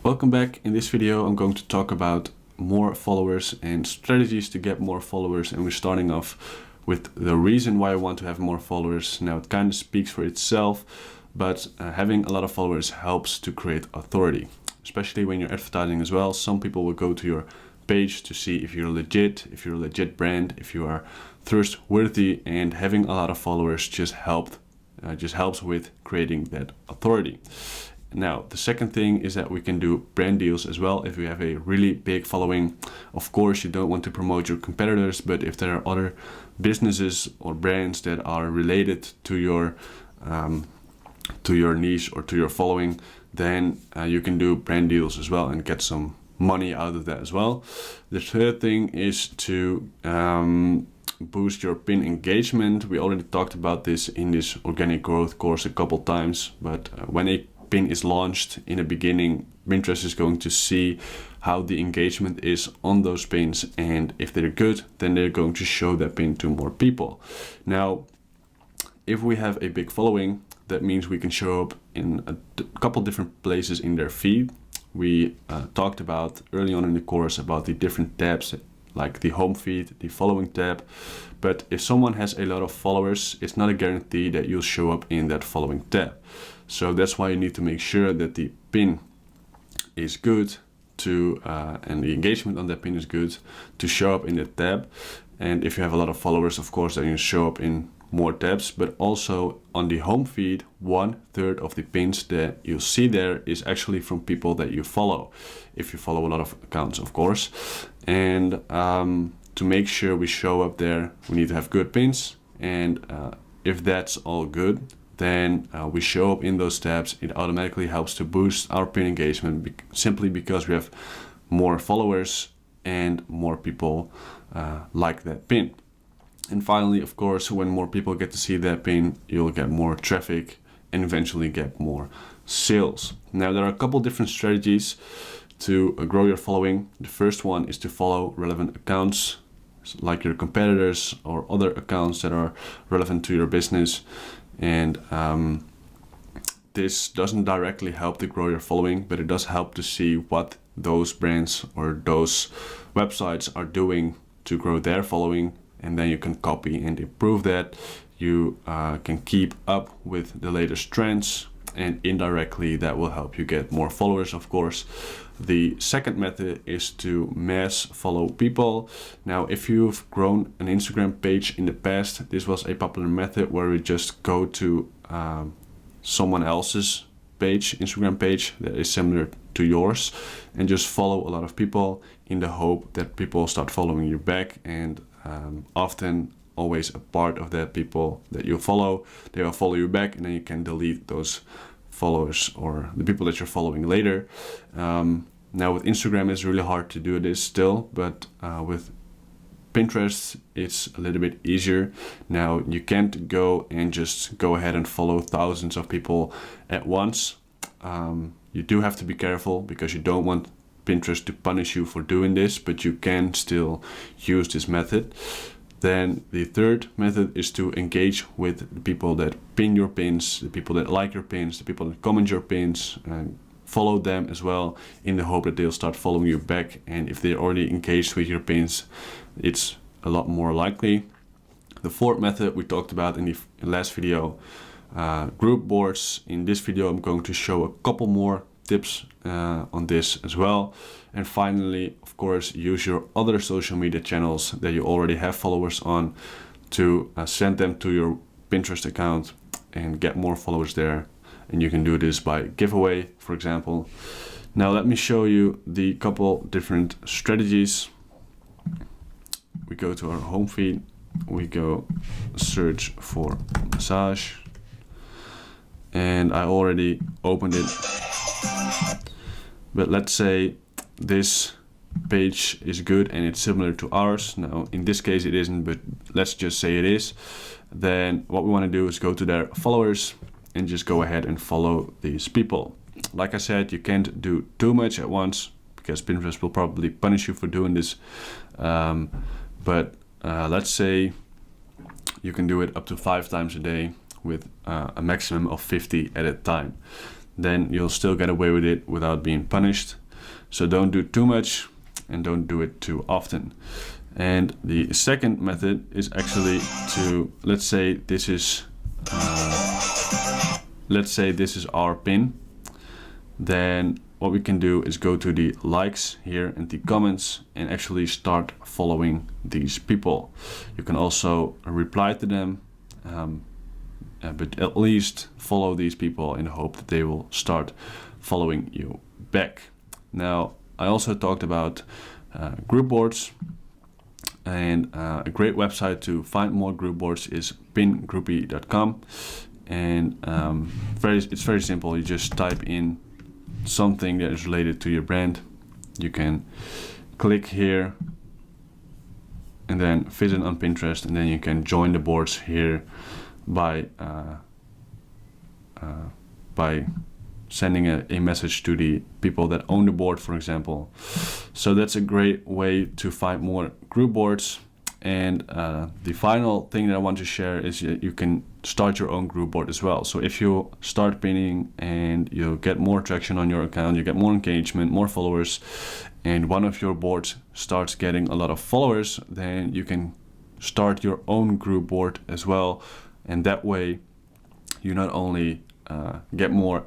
Welcome back. In this video I'm going to talk about more followers and strategies to get more followers, and we're starting off with the reason why I want to have more followers. Now it kind of speaks for itself, but having a lot of followers helps to create authority, especially when you're advertising as well. Some people will go to your page to see if you're legit, if you're a legit brand, if you are trustworthy, and having a lot of followers just helps with creating that authority. Now, the second thing is that we can do brand deals as well. If you have a really big following, of course, you don't want to promote your competitors, but if there are other businesses or brands that are related to your niche or to your following, then you can do brand deals as well and get some money out of that as well. The third thing is to boost your pin engagement. We already talked about this in this organic growth course a couple times, but when a pin is launched in the beginning, Pinterest is going to see how the engagement is on those pins, and if they're good, then they're going to show that pin to more people. Now, if we have a big following, that means we can show up in a couple different places in their feed. We talked about early on in the course about the different tabs, like the home feed, the following tab. But if someone has a lot of followers, it's not a guarantee that you'll show up in that following tab. So that's why you need to make sure that the pin is good and the engagement on that pin is good to show up in that tab. And if you have a lot of followers, of course, then you show up in more tabs, but also on the home feed, 1/3 of the pins that you see there is actually from people that you follow, if you follow a lot of accounts, of course. And to make sure we show up there, we need to have good pins, and if that's all good, then we show up in those tabs. It automatically helps to boost our pin engagement simply because we have more followers and more people like that pin. And finally, of course, when more people get to see that pin, you'll get more traffic and eventually get more sales. Now, there are a couple different strategies to grow your following. The first one is to follow relevant accounts, like your competitors or other accounts that are relevant to your business. And this doesn't directly help to grow your following, but it does help to see what those brands or those websites are doing to grow their following. And then you can copy and improve that. You can keep up with the latest trends, and indirectly that will help you get more followers, of course. The second method is to mass follow people. Now, if you've grown an Instagram page in the past, this was a popular method where we just go to someone else's page, Instagram page that is similar to yours, and just follow a lot of people in the hope that people start following you back. And often always a part of that people that you follow, they will follow you back, and then you can delete those followers or the people that you're following later. Now with Instagram it's really hard to do this still, but with Pinterest it's a little bit easier. Now you can't go and just go ahead and follow thousands of people at once. You do have to be careful because you don't want Pinterest to punish you for doing this, but you can still use this method. Then the third method is to engage with the people that pin your pins, the people that like your pins, the people that comment your pins, and follow them as well in the hope that they'll start following you back. And if they're already engaged with your pins, it's a lot more likely. The fourth method we talked about in the last video, group boards. In this video I'm going to show a couple more tips on this as well. And finally, of course, use your other social media channels that you already have followers on to send them to your Pinterest account and get more followers there. And you can do this by giveaway, for example. Now let me show you the couple different strategies. We go to our home feed, we go search for massage, and I already opened it. But let's say this page is good and it's similar to ours. Now in this case it isn't, but let's just say it is. Then what we want to do is go to their followers and just go ahead and follow these people. Like I said, you can't do too much at once because Pinterest will probably punish you for doing this. But let's say you can do it up to 5 times a day with a maximum of 50 at a time. then you'll still get away with it without being punished. So don't do too much and don't do it too often. And the second method is actually to, let's say this is our pin. Then what we can do is go to the likes here and the comments and actually start following these people. You can also reply to them, but at least follow these people in the hope that they will start following you back. Now, I also talked about group boards, and a great website to find more group boards is pingroupie.com. And it's very simple. You just type in something that is related to your brand. You can click here and then visit on Pinterest, and then you can join the boards here by sending a message to the people that own the board, for example. So that's a great way to find more group boards. And the final thing that I want to share is you can start your own group board as well. So if you start pinning and you get more traction on your account, you get more engagement, more followers, and one of your boards starts getting a lot of followers, then you can start your own group board as well. And that way you not only get more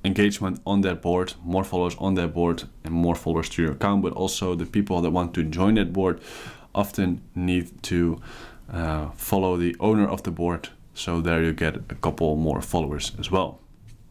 engagement on that board, more followers on that board, and more followers to your account, but also the people that want to join that board often need to follow the owner of the board. So there you get a couple more followers as well.